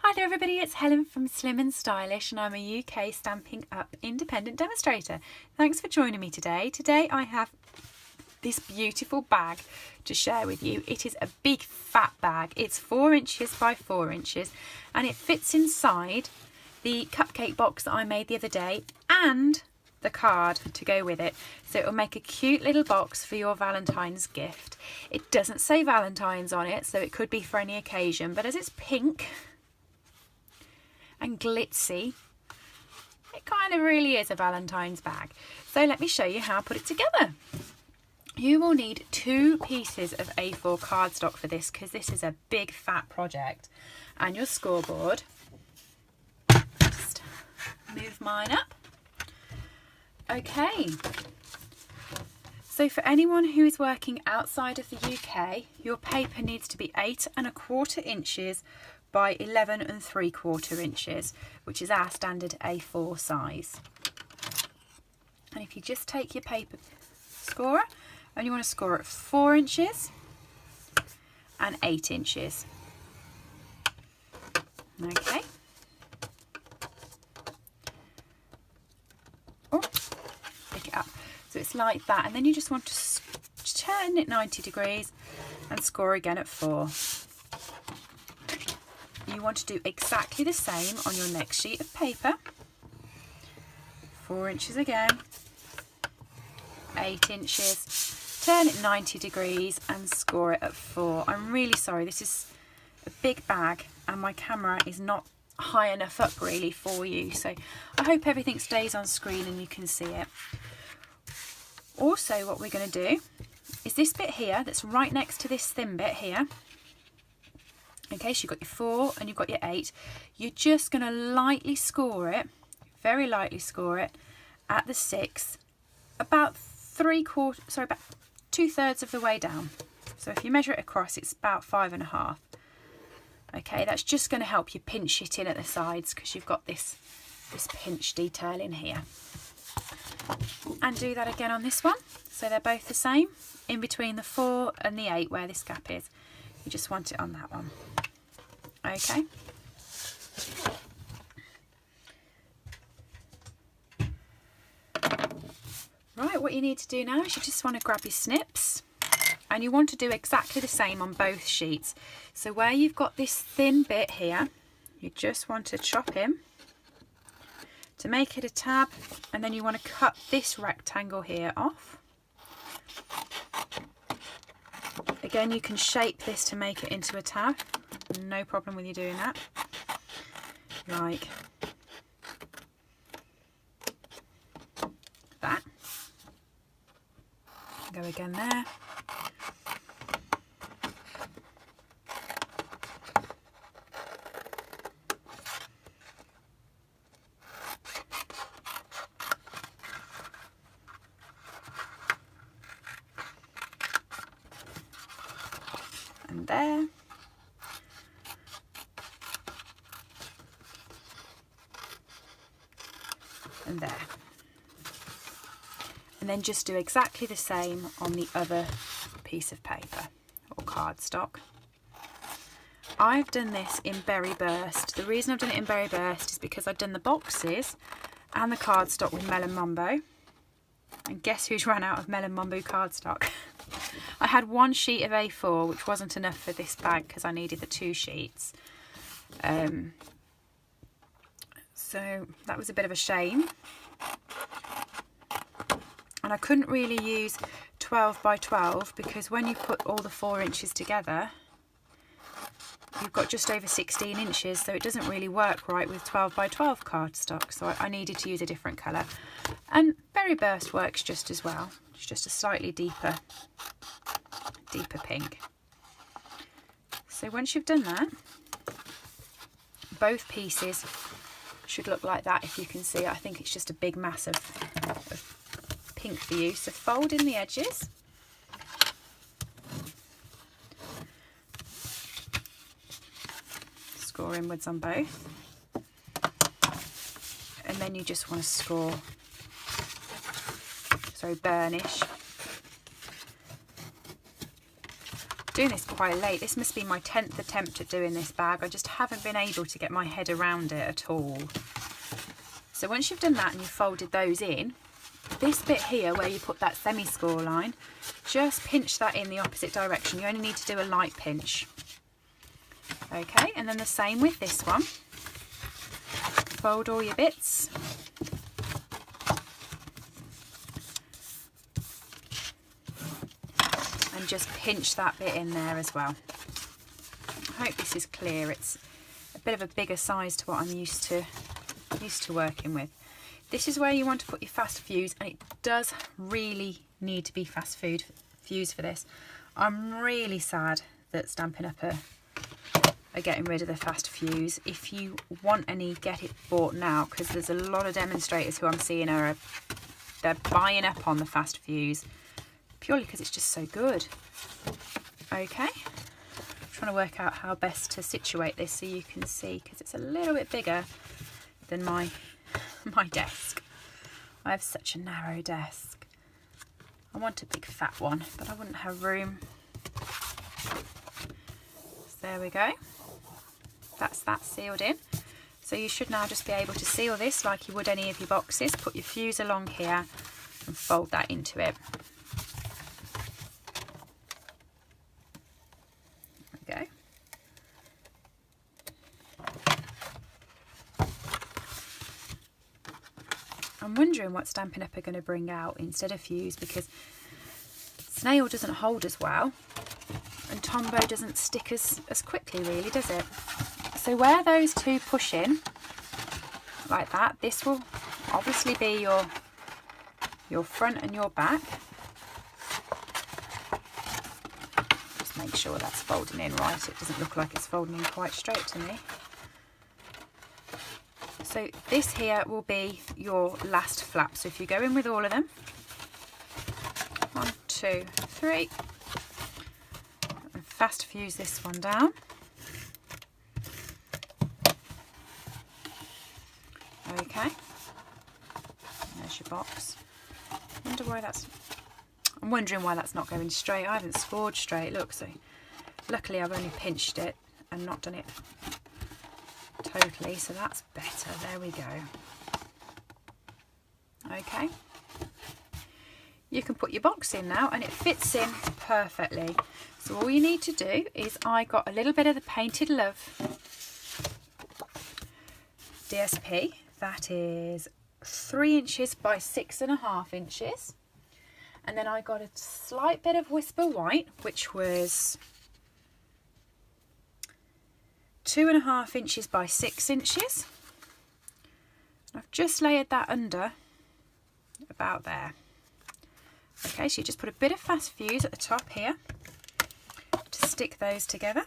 Hi there everybody, it's Helen from Slim and Stylish and I'm a UK Stampin' Up independent demonstrator. Thanks for joining me today. Today I have this beautiful bag to share with you. It is a big fat bag. It's 4 inches by 4 inches and it fits inside the cupcake box that I made the other day and the card to go with it. So it will make a cute little box for your Valentine's gift. It doesn't say Valentine's on it, so it could be for any occasion, but as it's pink and glitzy, it kind of really is a Valentine's bag. So let me show you how I put it together. You will need 2 pieces of A4 cardstock for this because this is a big fat project, and your scoreboard. Just move mine up. Okay, so for anyone who is working outside of the UK, your paper needs to be 8 1/4 inches by 11 3/4 inches, which is our standard A4 size. And if you just take your paper scorer and you want to score at 4 inches and 8 inches. Okay. Oh, pick it up. So it's like that, and then you just want to turn it 90 degrees and score again at 4. You want to do exactly the same on your next sheet of paper. 4 inches again, 8 inches, turn it 90 degrees and score it at 4. I'm really sorry, this is a big bag and my camera is not high enough up really for you, so I hope everything stays on screen and you can see it. Also, what we're going to do is this bit here that's right next to this thin bit here. Okay, so you've got your 4 and you've got your 8. You're just going to lightly score it, very lightly score it at the 6, about 2/3 of the way down. So if you measure it across, it's about 5 1/2. Okay, that's just going to help you pinch it in at the sides because you've got this pinch detail in here. And do that again on this one. So they're both the same, in between the 4 and the 8 where this gap is. You just want it on that one. Okay. Right, what you need to do now is you just want to grab your snips and you want to do exactly the same on both sheets. So where you've got this thin bit here, you just want to chop in to make it a tab, and then you want to cut this rectangle here off. Again, you can shape this to make it into a tab, no problem with you doing that. Like that. Go again there. And there. And there. And then just do exactly the same on the other piece of paper or cardstock. I've done this in Berry Burst. The reason I've done it in Berry Burst is because I've done the boxes and the cardstock with Melon Mambo. And guess who's run out of Melon Mambo cardstock? I had 1 sheet of A4, which wasn't enough for this bag because I needed the 2 sheets. So that was a bit of a shame. And I couldn't really use 12 by 12 because when you put all the 4 inches together, you've got just over 16 inches, so it doesn't really work right with 12 by 12 cardstock. So I needed to use a different colour. And Berry Burst works just as well. It's just a slightly deeper pink. So once you've done that, both pieces should look like that if you can see it. I think it's just a big mass of pink for you. So fold in the edges. Score inwards on both. And then you just want to burnish doing this quite late. This must be my 10th attempt at doing this bag. I just haven't been able to get my head around it at all. So once you've done that and you've folded those in, this bit here where you put that semi-score line, just pinch that in the opposite direction. You only need to do a light pinch. Okay, and then the same with this one. Fold all your bits. And just pinch that bit in there as well. I hope this is clear. It's a bit of a bigger size to what I'm used to working with. This is where you want to put your fast fuse, and it does really need to be fast fuse for this. I'm really sad that Stampin' Up! Are getting rid of the fast fuse. If you want any, get it bought now, because there's a lot of demonstrators who I'm seeing they're buying up on the fast fuse purely because it's just so good. Okay, I'm trying to work out how best to situate this so you can see, because it's a little bit bigger than my desk. I have such a narrow desk. I want a big fat one, but I wouldn't have room. So there we go. That's that sealed in. So you should now just be able to seal this like you would any of your boxes. Put your fuse along here and fold that into it. There we go. I'm wondering what Stampin' Up! Are going to bring out instead of fuse, because snail doesn't hold as well and Tombow doesn't stick as quickly, really, does it? So where those two push in like that, this will obviously be your front and your back. Just make sure that's folding in right. It doesn't look like it's folding in quite straight to me. So this here will be your last flap. So if you go in with all of them, 1, 2, 3, and fast fuse this one down. Okay, there's your box. I'm wondering why that's not going straight. I haven't scored straight, look, so luckily I've only pinched it and not done it totally, so that's better. There we go. Okay, you can put your box in now and it fits in perfectly. So all you need to do is, I got a little bit of the Painted Love DSP. That is 3 inches by 6.5 inches. And then I got a slight bit of Whisper White, which was 2.5 inches by 6 inches. I've just layered that under about there. Okay, so you just put a bit of fast fuse at the top here to stick those together.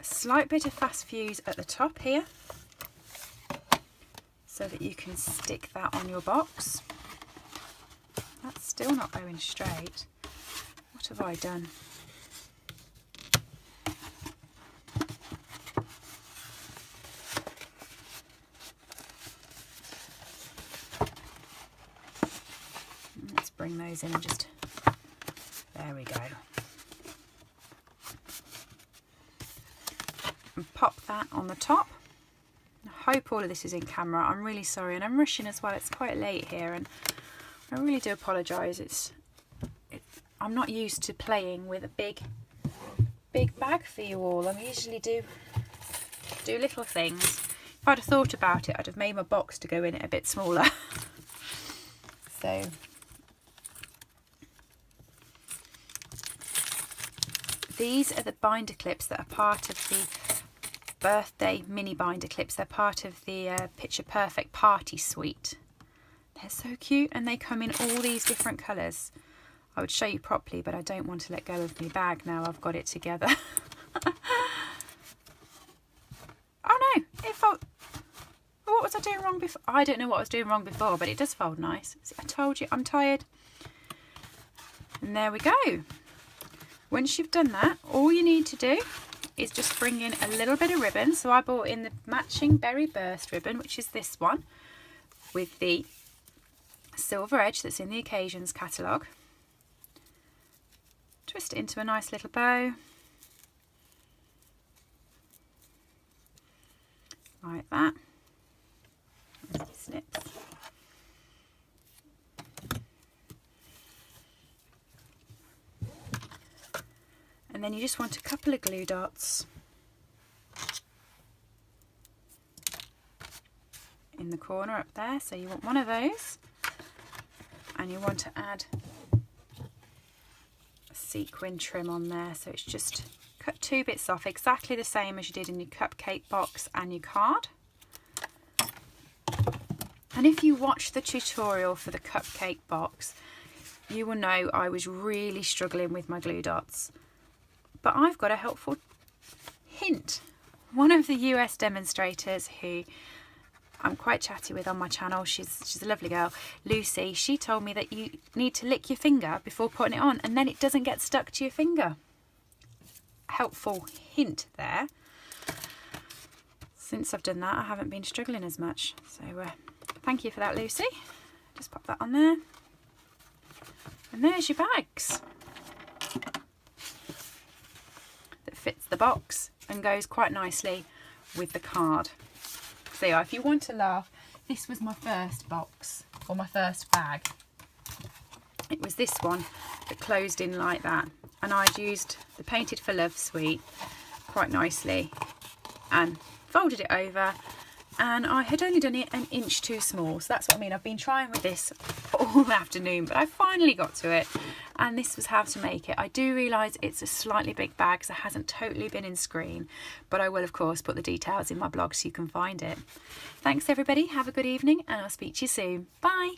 Slight bit of fast fuse at the top here so that you can stick that on your box. That's still not going straight. What have I done? Let's bring those in and just, there we go. And pop that on the top. I hope all of this is in camera. I'm really sorry, and I'm rushing as well. It's quite late here and I really do apologise. I'm not used to playing with a big bag for you all. I usually do little things. If I'd have thought about it, I'd have made my box to go in it a bit smaller. So these are the binder clips that are part of the birthday mini binder clips. They're part of the Picture Perfect Party Suite. They're so cute, and they come in all these different colours. I would show you properly, but I don't want to let go of my bag now I've got it together. Oh no, it folded. What was I doing wrong before? I don't know what I was doing wrong before, but it does fold nice. See, I told you, I'm tired. And there we go. Once you've done that, all you need to do is just bring in a little bit of ribbon. So I bought in the matching Berry Burst ribbon, which is this one. with the silver edge that's in the Occasions catalogue. Twist it into a nice little bow, like that. Snips. And then you just want a couple of glue dots in the corner up there, so you want one of those, and you want to add a sequin trim on there, so it's just cut 2 bits off, exactly the same as you did in your cupcake box and your card. And if you watch the tutorial for the cupcake box, you will know I was really struggling with my glue dots. But I've got a helpful hint. One of the US demonstrators who I'm quite chatty with on my channel, she's a lovely girl, Lucy, she told me that you need to lick your finger before putting it on and then it doesn't get stuck to your finger. Helpful hint there. Since I've done that, I haven't been struggling as much. So thank you for that, Lucy. Just pop that on there. And there's your bags. That fits the box and goes quite nicely with the card. So yeah, if you want to laugh, this was my first box, or my first bag. It was this one that closed in like that, and I'd used the Painted for Love suite quite nicely and folded it over, and I had only done it an inch too small, so that's what I mean. I've been trying with this all afternoon, but I finally got to it, and this was how to make it. I do realise it's a slightly big bag, so it hasn't totally been in screen, but I will of course put the details in my blog so you can find it. Thanks everybody, have a good evening, and I'll speak to you soon. Bye.